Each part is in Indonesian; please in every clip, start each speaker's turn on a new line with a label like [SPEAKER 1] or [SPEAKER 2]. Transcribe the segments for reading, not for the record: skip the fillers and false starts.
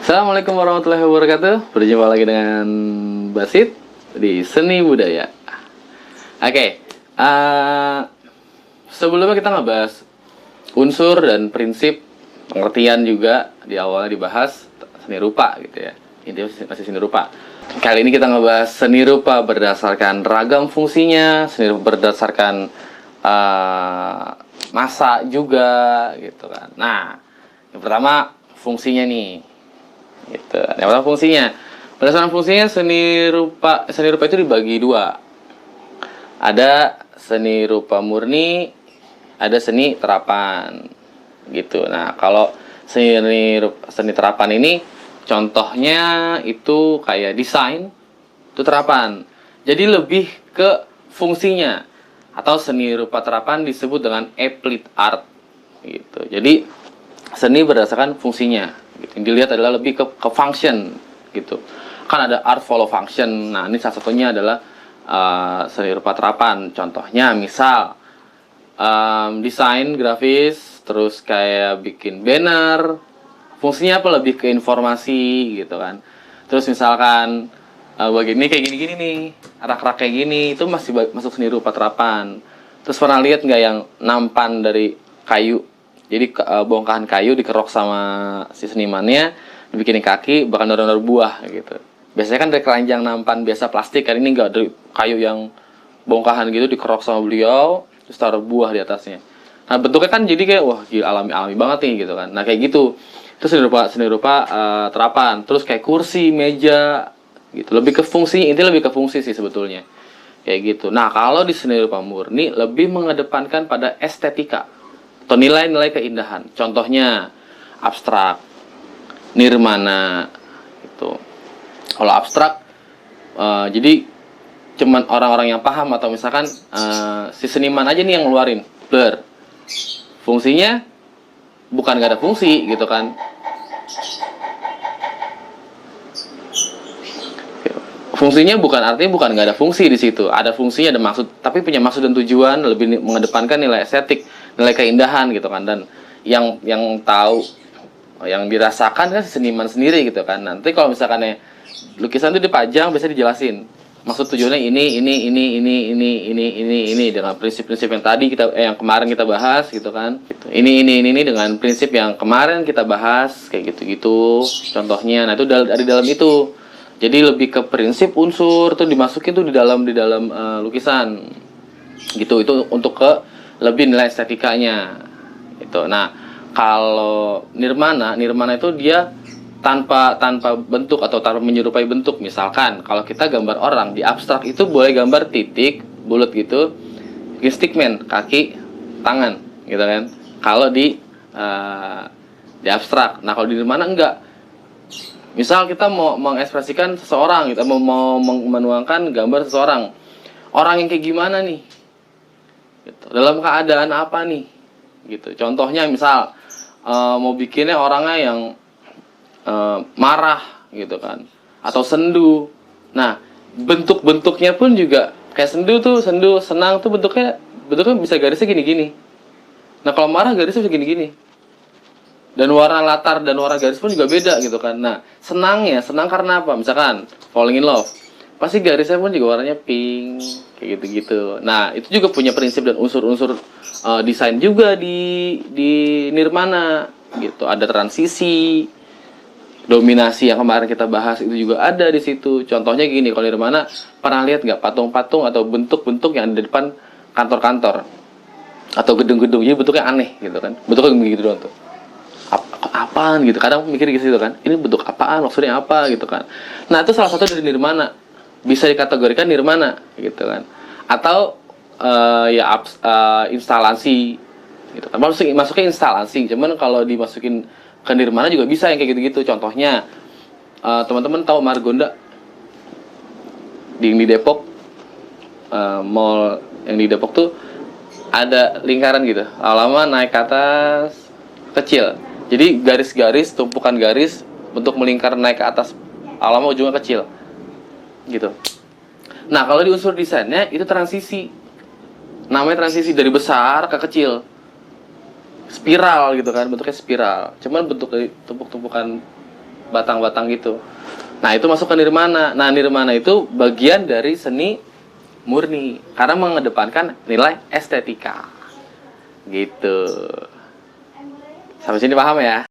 [SPEAKER 1] Assalamualaikum warahmatullahi wabarakatuh. Berjumpa lagi dengan Basit di Seni Budaya. Oke, sebelumnya kita ngebahas unsur dan prinsip pengertian juga di awalnya dibahas seni rupa gitu ya. Intinya masih seni rupa. Kali ini kita ngebahas seni rupa berdasarkan ragam fungsinya, seni rupa berdasarkan masa juga gitu kan. Nah, yang pertama fungsinya nih. Gitu. Yang pertama fungsinya. Berdasarkan fungsinya seni rupa itu dibagi dua. Ada seni rupa murni, ada seni terapan. Gitu. Nah, kalau seni terapan ini contohnya itu kayak desain, itu terapan. Jadi lebih ke fungsinya. Atau seni rupa terapan disebut dengan applied art. Gitu. Jadi seni berdasarkan fungsinya. Gitu. Yang dilihat adalah lebih ke function gitu. Kan ada art follow function. Nah, ini salah satunya adalah seni rupa terapan. Contohnya misal desain grafis, terus kayak bikin banner. Fungsinya apa? Lebih ke informasi gitu kan. Terus misalkan begini kayak gini-gini nih, rak-rak kayak gini, itu masih masuk seni rupa terapan. Terus pernah lihat nggak yang nampan dari kayu? Jadi bongkahan kayu dikerok sama si senimannya, dibikinin kaki, bahkan daun-daun buah gitu. Biasanya kan dari keranjang nampan biasa plastik, kan ini enggak, dari kayu yang bongkahan gitu dikerok sama beliau, terus taruh buah di atasnya. Nah, bentuknya kan jadi kayak wah gila, alami banget nih gitu kan. Nah, kayak gitu. Itu seni rupa terapan. Terus kayak kursi, meja gitu. Lebih ke fungsi, intinya lebih ke fungsi sih sebetulnya. Kayak gitu. Nah, kalau di seni rupa murni lebih mengedepankan pada estetika atau nilai-nilai keindahan. Contohnya abstrak, nirmana gitu. Kalau abstrak jadi cuman orang-orang yang paham, atau misalkan si seniman aja nih yang ngeluarin blur. Fungsinya bukan gak ada fungsi gitu kan. Fungsinya artinya bukan nggak ada fungsi di situ. Ada fungsinya, ada maksud, tapi punya maksud dan tujuan, lebih mengedepankan nilai estetik, nilai keindahan gitu kan. Dan yang tahu, yang dirasakan kan seniman sendiri gitu kan. Nanti kalau misalkan lukisan itu dipajang, biasanya dijelasin maksud tujuannya ini dengan prinsip-prinsip yang tadi yang kemarin kita bahas gitu kan. Ini dengan prinsip yang kemarin kita bahas kayak gitu-gitu. Contohnya, nah itu dari dalam itu. Jadi lebih ke prinsip unsur tuh dimasukin tuh di dalam lukisan. Gitu, itu untuk ke lebih nilai estetikanya. Gitu. Nah, kalau nirmana itu dia tanpa bentuk atau tanpa menyerupai bentuk. Misalkan kalau kita gambar orang di abstrak itu boleh gambar titik, bulat gitu, stickman, kaki, tangan, gitu kan. Kalau di abstrak. Nah, kalau di nirmana enggak. Misal kita mau mengekspresikan seseorang, kita mau menuangkan gambar seseorang. Orang yang kayak gimana nih? Gitu. Dalam keadaan apa nih? Gitu. Contohnya misal mau bikinnya orangnya yang marah gitu kan, atau sendu. Nah, bentuk-bentuknya pun juga kayak sendu senang tuh bentuknya bisa garisnya gini-gini. Nah, kalau marah garisnya bisa gini-gini. Dan warna latar dan warna garis pun juga beda gitu kan. Nah, senang karena apa? Misalkan falling in love, pasti garisnya pun juga warnanya pink kayak gitu-gitu. Nah, itu juga punya prinsip dan unsur-unsur desain juga di nirmana gitu. Ada transisi, dominasi yang kemarin kita bahas itu juga ada di situ. Contohnya gini, kalau nirmana pernah lihat nggak patung-patung atau bentuk-bentuk yang ada di depan kantor-kantor atau gedung-gedung, jadi bentuknya aneh gitu kan. Bentuknya begitu doang tuh. Apaan gitu, kadang mikir gitu kan, ini bentuk apaan, maksudnya apa gitu kan. Nah, itu salah satu dari nirmana, bisa dikategorikan nirmana gitu kan. Atau instalasi gitu kan, masuknya instalasi, cuman kalau dimasukin ke nirmana juga bisa yang kayak gitu-gitu. Contohnya teman-teman tahu Margonda di Depok, mall yang di Depok tuh ada lingkaran gitu, lama naik ke atas kecil. Jadi garis-garis, tumpukan garis bentuk melingkar naik ke atas, lama ujungnya kecil. Gitu. Nah, kalau di unsur desainnya itu transisi. Namanya transisi dari besar ke kecil. Spiral gitu kan, bentuknya spiral. Cuman bentuk dari tumpuk-tumpukan batang-batang gitu. Nah, itu masuk ke nirmana. Nah, nirmana itu bagian dari seni murni karena mengedepankan nilai estetika. Gitu. Sampai sini paham ya?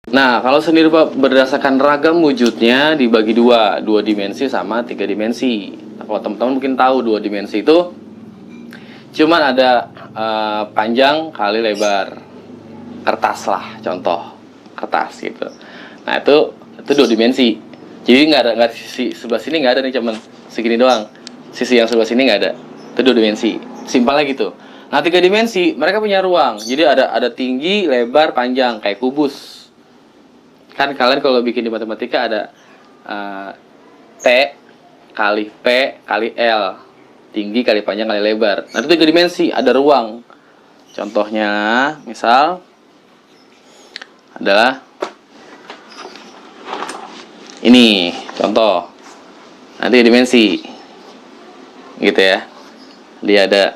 [SPEAKER 1] Nah, kalau seni rupa berdasarkan ragam wujudnya dibagi dua dimensi sama 3 dimensi. Nah, kalau teman-teman mungkin tahu 2 dimensi itu cuman ada panjang kali lebar kertas lah, contoh kertas gitu. Nah, itu 2 dimensi. Jadi nggak sisi sebelah sini nggak ada nih, cuman segini doang. Sisi yang sebelah sini nggak ada. Itu 2 dimensi. Simpelnya gitu. Nah, 3 dimensi mereka punya ruang. Jadi ada tinggi, lebar, panjang kayak kubus. Kan kalian kalau bikin di matematika ada T kali P kali L, tinggi kali panjang kali lebar. Nah, itu 3 dimensi, ada ruang. Contohnya misal adalah ini contoh. Nanti dimensi gitu ya, dia ada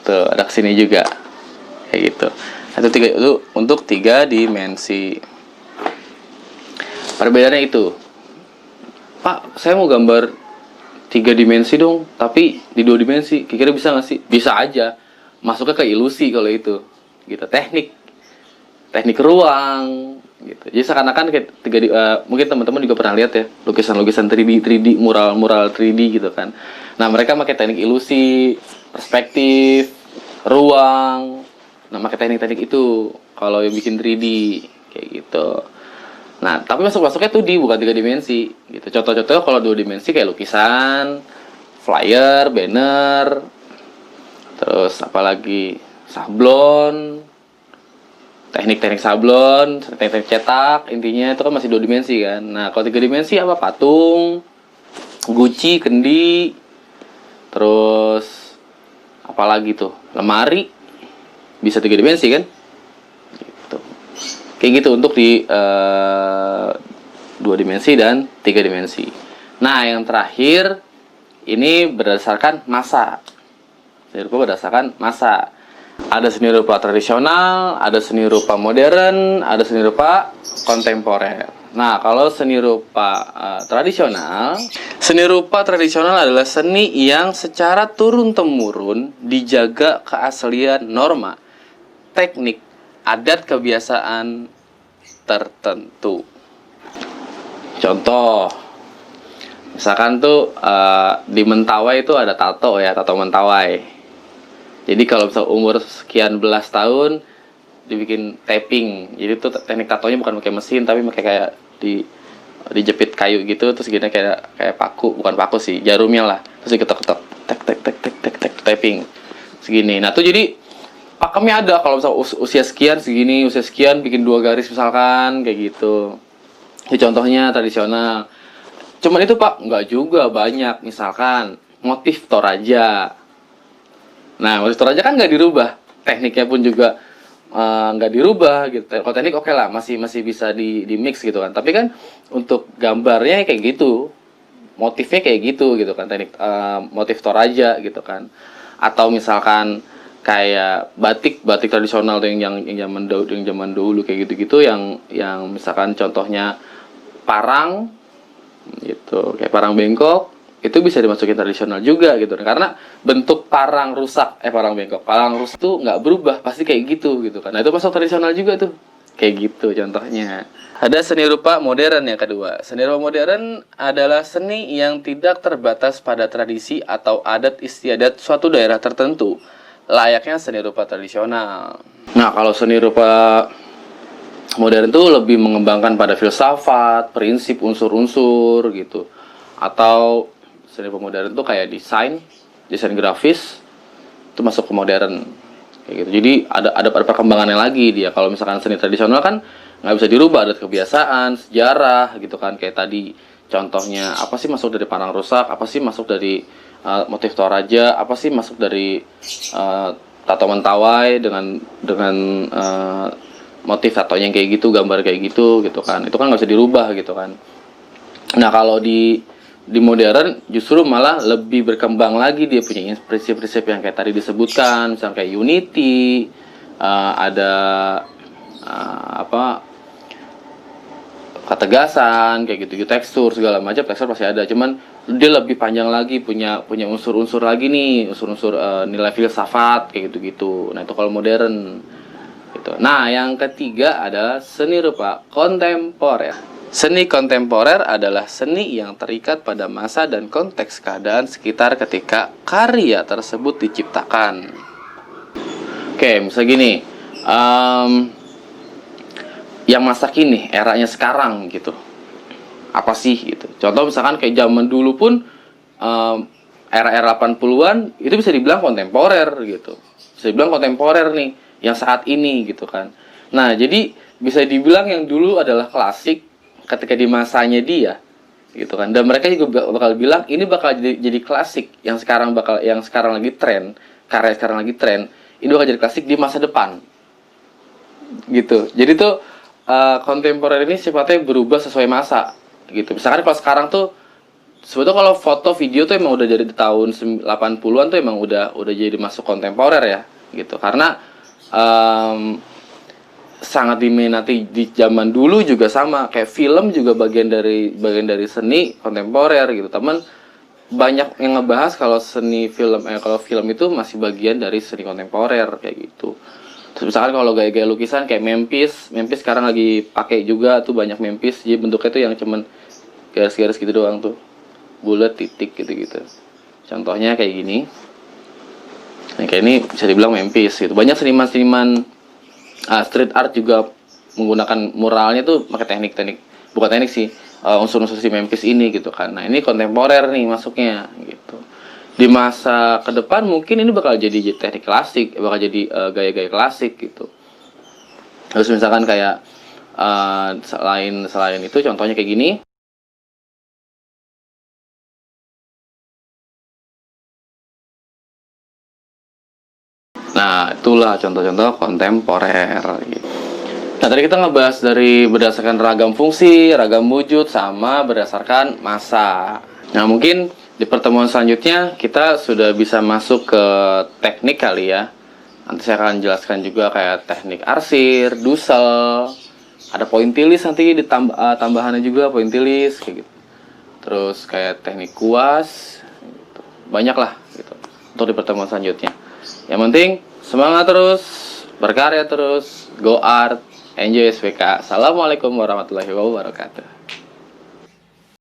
[SPEAKER 1] tuh, ada kesini juga kayak gitu. Itu untuk 3 dimensi. Perbedaannya itu, Pak, saya mau gambar 3 dimensi dong, tapi di 2 dimensi. Kira-kira bisa nggak sih? Bisa aja. Masuknya ke ilusi kalau itu, gitu. Teknik ruang, gitu. Jadi seakan-akan kayak mungkin teman-teman juga pernah lihat ya, lukisan-lukisan 3D, mural 3D gitu kan. Nah, mereka pakai teknik ilusi, perspektif, ruang. Nah, pakai teknik-teknik itu kalau yang bikin 3D kayak gitu. Nah, tapi masuknya 2D, bukan 3 dimensi gitu. Contoh-contohnya kalau 2 dimensi kayak lukisan, flyer, banner, terus apalagi sablon, teknik-teknik sablon, teknik-teknik cetak, intinya itu kan masih 2 dimensi kan. Nah, kalau 3 dimensi apa? Patung, guci, kendi, terus apalagi tuh? Lemari, bisa 3 dimensi kan? Kayak gitu untuk di 2 dimensi dan 3 dimensi. Nah, yang terakhir ini berdasarkan masa. Seni rupa berdasarkan masa. Ada seni rupa tradisional, ada seni rupa modern, ada seni rupa kontemporer. Nah, kalau seni rupa tradisional, seni rupa tradisional adalah seni yang secara turun-temurun dijaga keaslian norma, teknik, adat kebiasaan tertentu. Contoh, misalkan tuh di Mentawai itu ada tato ya, tato Mentawai. Jadi kalau misal umur sekian belas tahun dibikin tapping. Jadi tuh teknik tatonya bukan pakai mesin tapi pakai kayak dijepit kayu gitu, terus gini kayak paku, bukan paku sih, jarumnya lah. Terus diketok-ketok, tek tapping. Segini. Nah, tuh jadi pakemnya ada kalau misal usia sekian segini, usia sekian bikin 2 garis misalkan kayak gitu. Ini contohnya tradisional. Cuman itu Pak, nggak juga, banyak. Misalkan motif Toraja. Nah, motif Toraja kan nggak dirubah, tekniknya pun juga nggak dirubah gitu. Kalau teknik oke lah, masih bisa di mix gitu kan. Tapi kan untuk gambarnya kayak gitu, motifnya kayak gitu kan, teknik motif Toraja gitu kan. Atau misalkan kayak batik tradisional tuh yang zaman dulu kayak gitu yang misalkan contohnya parang gitu, kayak parang bengkok, itu bisa dimasukin tradisional juga gitu karena bentuk parang rusak parang rusak tuh nggak berubah, pasti kayak gitu kan. Nah, itu masuk tradisional juga tuh kayak gitu contohnya. Ada seni rupa modern yang kedua. Seni rupa modern adalah seni yang tidak terbatas pada tradisi atau adat istiadat suatu daerah tertentu, layaknya seni rupa tradisional. Nah, kalau seni rupa modern itu lebih mengembangkan pada filsafat, prinsip, unsur-unsur gitu. Atau seni rupa modern itu kayak desain grafis itu masuk ke modern kayak gitu. Jadi ada perkembangannya lagi dia. Kalau misalkan seni tradisional kan nggak bisa dirubah, adat kebiasaan, sejarah gitu kan. Kayak tadi contohnya apa sih masuk dari parang rusak, apa sih masuk dari motif Toraja, apa sih masuk dari tato Mentawai dengan motif tatonya kayak gitu, gambar kayak gitu kan. Itu kan nggak bisa dirubah gitu kan. Nah, kalau di modern justru malah lebih berkembang lagi, dia punya prinsip-prinsip yang kayak tadi disebutkan, misalnya kayak unity, ada apa ketegasan kayak gitu, tekstur segala macam, tekstur pasti ada, cuman dia lebih panjang lagi, punya unsur-unsur lagi nih, unsur-unsur nilai filsafat kayak gitu-gitu. Nah itu kalau modern gitu. Nah yang ketiga adalah seni rupa kontemporer. Seni kontemporer adalah seni yang terikat pada masa dan konteks keadaan sekitar ketika karya tersebut diciptakan. Oke, misalnya gini, yang masa kini, eranya sekarang gitu. Apa sih gitu. Contoh misalkan kayak zaman dulu pun era-era 80-an itu bisa dibilang kontemporer gitu. Bisa dibilang kontemporer nih yang saat ini gitu kan. Nah, jadi bisa dibilang yang dulu adalah klasik ketika di masanya dia gitu kan. Dan mereka juga bakal bilang ini bakal jadi klasik yang sekarang lagi tren, karya sekarang lagi tren, ini bakal jadi klasik di masa depan. Gitu. Jadi tuh kontemporer ini sifatnya berubah sesuai masa gitu. Misalkan kalau sekarang tuh sebetulnya kalau foto video tuh emang udah dari tahun 80-an tuh emang udah jadi masuk kontemporer ya gitu. Karena sangat diminati di zaman dulu juga sama kayak film juga bagian dari seni kontemporer gitu. Teman banyak yang ngebahas kalau kalau film itu masih bagian dari seni kontemporer kayak gitu. Terus misalkan kalau gaya-gaya lukisan kayak Memphis sekarang lagi pakai juga tuh, banyak Memphis, jadi bentuknya tuh yang cuman garis-garis gitu doang tuh, bulat titik gitu-gitu. Contohnya kayak gini. Nah, kayak ini bisa dibilang Memphis gitu. Banyak seniman-seniman street art juga menggunakan muralnya tuh pakai teknik-teknik, bukan teknik sih, unsur-unsur si Memphis ini gitu kan. Nah, ini kontemporer nih masuknya gitu. Di masa ke depan mungkin ini bakal jadi teknik klasik, bakal jadi gaya-gaya klasik gitu. Terus misalkan kayak selain itu contohnya kayak gini. Nah, itulah contoh-contoh kontemporer gitu. Nah, tadi kita ngebahas dari berdasarkan ragam fungsi, ragam wujud, sama berdasarkan masa. Nah, mungkin di pertemuan selanjutnya kita sudah bisa masuk ke teknik kali ya. Nanti saya akan jelaskan juga kayak teknik arsir, dusel, ada pointilis nanti tambahannya juga pointilis kayak gitu. Terus kayak teknik kuas, gitu. Banyak lah gitu untuk di pertemuan selanjutnya. Yang penting semangat terus, berkarya terus, go art, enjoy SPK. Assalamualaikum warahmatullahi wabarakatuh.